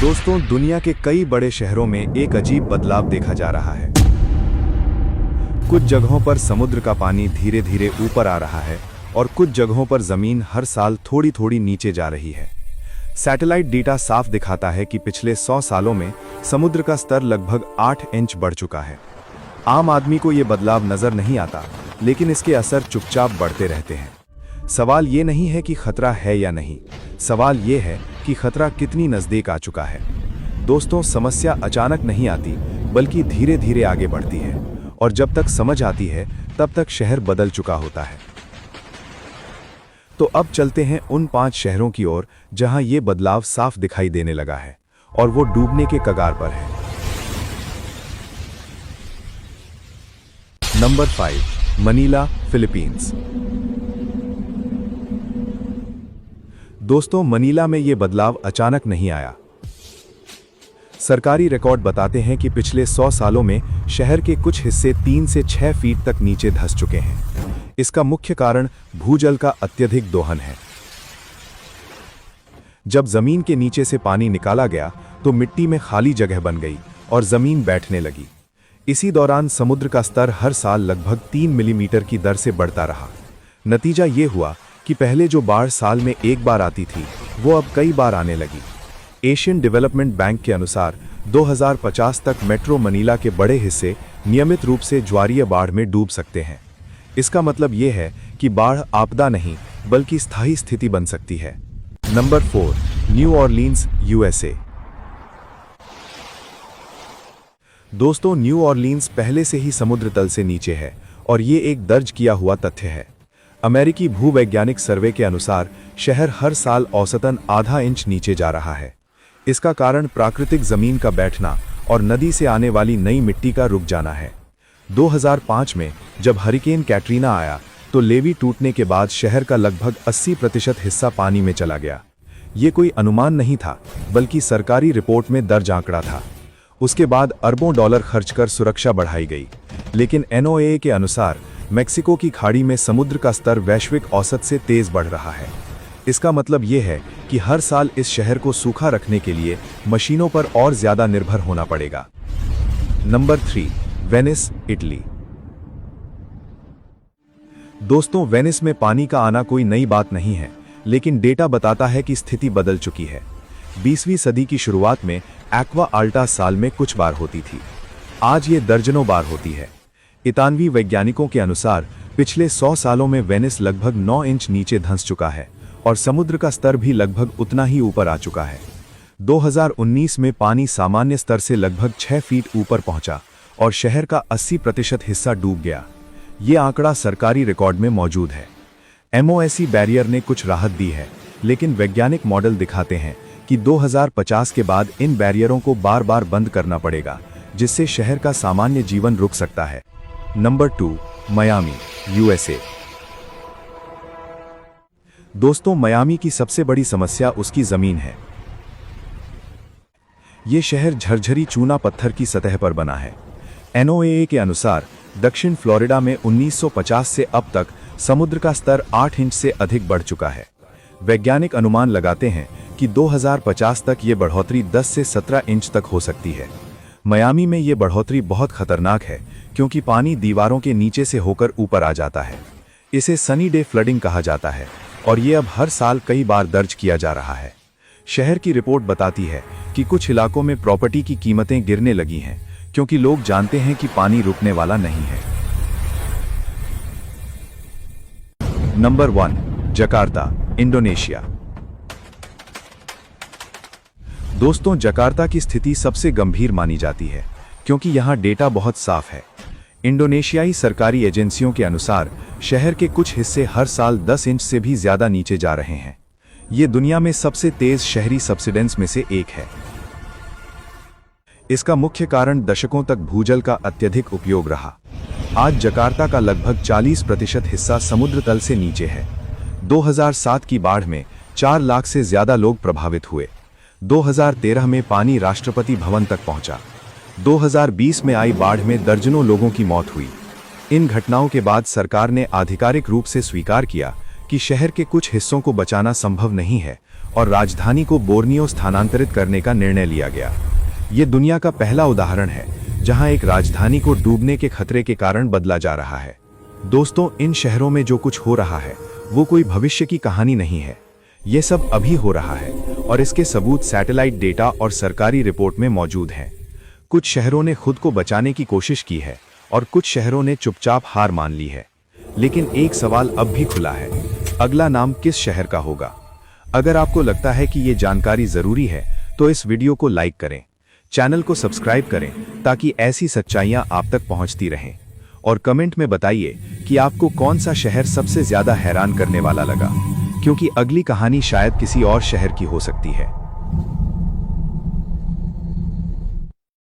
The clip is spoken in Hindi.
दोस्तों, दुनिया के कई बड़े शहरों में एक अजीब बदलाव देखा जा रहा है। कुछ जगहों पर समुद्र का पानी धीरे धीरे ऊपर आ रहा है और कुछ जगहों पर जमीन हर साल थोड़ी थोड़ी नीचे जा रही है। सैटेलाइट डेटा साफ दिखाता है कि पिछले 100 सालों में समुद्र का स्तर लगभग 8 इंच बढ़ चुका है। आम आदमी को ये बदलाव नजर नहीं आता, लेकिन इसके असर चुपचाप बढ़ते रहते हैं। सवाल ये नहीं है कि खतरा है या नहीं, सवाल ये है कि खतरा कितनी नजदीक आ चुका है। दोस्तों, समस्या अचानक नहीं आती, बल्कि धीरे धीरे आगे बढ़ती है, और जब तक समझ आती है तब तक शहर बदल चुका होता है। तो अब चलते हैं उन 5 शहरों की ओर जहां ये बदलाव साफ दिखाई देने लगा है और वो डूबने के कगार पर है। Number 5, Manila, Philippines. दोस्तों, मनीला में ये बदलाव अचानक नहीं आया। सरकारी रिकॉर्ड बताते हैं कि पिछले 100 सालों में शहर के कुछ हिस्से 3 से 6 फीट तक नीचे धंस चुके हैं। इसका मुख्य कारण भूजल का अत्यधिक दोहन है। जब जमीन के नीचे से पानी निकाला गया तो मिट्टी में खाली जगह बन गई और जमीन बैठने लगी। इसी दौरान समुद्र का स्तर हर साल लगभग 3 मिलीमीटर की दर से बढ़ता रहा। नतीजा ये हुआ कि पहले जो बाढ़ साल में एक बार आती थी, वो अब कई बार आने लगी। एशियन डेवलपमेंट बैंक के अनुसार 2050 तक मेट्रो मनीला के बड़े हिस्से नियमित रूप से ज्वारीय बाढ़ में डूब सकते हैं। इसका मतलब ये है कि बाढ़ आपदा नहीं, बल्कि स्थायी स्थिति बन सकती है। Number 4, New Orleans, USA. दोस्तों, न्यू ऑरलीन्स पहले से ही समुद्र तल से नीचे है और ये एक दर्ज किया हुआ तथ्य है। अमेरिकी भूवैज्ञानिक सर्वे के अनुसार शहर हर साल औसतन आधा इंच नीचे जा रहा है। इसका कारण प्राकृतिक जमीन का बैठना और नदी से आने वाली नई मिट्टी का रुक जाना है। 2005 में जब हरिकेन कैटरीना आया तो लेवी टूटने के बाद शहर का लगभग 80% हिस्सा पानी में चला गया। ये कोई अनुमान नहीं था, बल्कि सरकारी रिपोर्ट में दर्ज आंकड़ा था। उसके बाद अरबों डॉलर खर्च कर सुरक्षा बढ़ाई गई, लेकिन एनओए के अनुसार मेक्सिको की खाड़ी में समुद्र का स्तर वैश्विक औसत से तेज बढ़ रहा है। इसका मतलब ये है कि हर साल इस शहर को सूखा रखने के लिए मशीनों पर और ज्यादा निर्भर होना पड़ेगा। Number 3, Venice, Italy. दोस्तों, वेनिस में पानी का आना कोई नई बात नहीं है, लेकिन डेटा बताता है कि स्थिति बदल चुकी है। 20वीं सदी की शुरुआत में एक्वा अल्टा साल में कुछ बार होती थी, आज ये दर्जनों बार होती है। इतानवी वैज्ञानिकों के अनुसार पिछले 100 सालों में वेनिस लगभग 9 इंच नीचे धंस चुका है और समुद्र का स्तर भी लगभग उतना ही ऊपर आ चुका है। 2019 में पानी सामान्य स्तर से लगभग 6 फीट ऊपर पहुंचा और शहर का 80% हिस्सा डूब गया। ये आंकड़ा सरकारी रिकॉर्ड में मौजूद है। एमओएसी बैरियर ने कुछ राहत दी है, लेकिन वैज्ञानिक मॉडल दिखाते हैं कि 2050 के बाद इन बैरियरों को बार बार बंद करना पड़ेगा, जिससे शहर का सामान्य जीवन रुक सकता है। Number 2, Miami, USA. दोस्तों, मियामी की सबसे बड़ी समस्या उसकी जमीन है। यह शहर झरझरी चूना पत्थर की सतह पर बना है। एनओए के अनुसार दक्षिण फ्लोरिडा में 1950 से अब तक समुद्र का स्तर 8 इंच से अधिक बढ़ चुका है। वैज्ञानिक अनुमान लगाते हैं कि 2050 तक ये बढ़ोतरी 10 से 17 इंच तक हो सकती है। मियामी में ये बढ़ोतरी बहुत खतरनाक है, क्योंकि पानी दीवारों के नीचे से होकर ऊपर आ जाता है। इसे सनी डे फ्लडिंग कहा जाता है और ये अब हर साल कई बार दर्ज किया जा रहा है। शहर की रिपोर्ट बताती है कि कुछ इलाकों में प्रॉपर्टी की कीमतें गिरने लगी हैं, क्योंकि लोग जानते हैं कि पानी रुकने वाला नहीं है। Number 1, Jakarta, Indonesia. दोस्तों, जकार्ता की स्थिति सबसे गंभीर मानी जाती है, क्योंकि यहां डेटा बहुत साफ है। इंडोनेशियाई सरकारी एजेंसियों के अनुसार शहर के कुछ हिस्से हर साल 10 इंच से भी ज्यादा नीचे जा रहे हैं। ये दुनिया में सबसे तेज शहरी सबसिडेंस में से एक है। इसका मुख्य कारण दशकों तक भूजल का अत्यधिक उपयोग रहा। आज जकार्ता का लगभग 40% हिस्सा समुद्र तल से नीचे है। 2007 की बाढ़ में 4 लाख से ज्यादा लोग प्रभावित हुए। 2013 में पानी राष्ट्रपति भवन तक पहुंचा। 2020 में आई बाढ़ में दर्जनों लोगों की मौत हुई। इन घटनाओं के बाद सरकार ने आधिकारिक रूप से स्वीकार किया कि शहर के कुछ हिस्सों को बचाना संभव नहीं है और राजधानी को बोर्नियो स्थानांतरित करने का निर्णय लिया गया। ये दुनिया का पहला उदाहरण है जहां एक राजधानी को डूबने के खतरे के कारण बदला जा रहा है। दोस्तों, इन शहरों में जो कुछ हो रहा है वो कोई भविष्य की कहानी नहीं है। ये सब अभी हो रहा है और इसके सबूत सैटेलाइट डेटा और सरकारी रिपोर्ट में मौजूद हैं। कुछ शहरों ने खुद को बचाने की कोशिश की है और कुछ शहरों ने चुपचाप हार मान ली है। लेकिन एक सवाल अब भी खुला है, अगला नाम किस शहर का होगा? अगर आपको लगता है कि ये जानकारी जरूरी है तो इस वीडियो को लाइक करें, चैनल को सब्सक्राइब करें ताकि ऐसी सच्चाइयां आप तक पहुंचती रहें। और कमेंट में बताइए कि आपको कौन सा शहर सबसे ज्यादा हैरान करने वाला लगा, क्योंकि अगली कहानी शायद किसी और शहर की हो सकती है।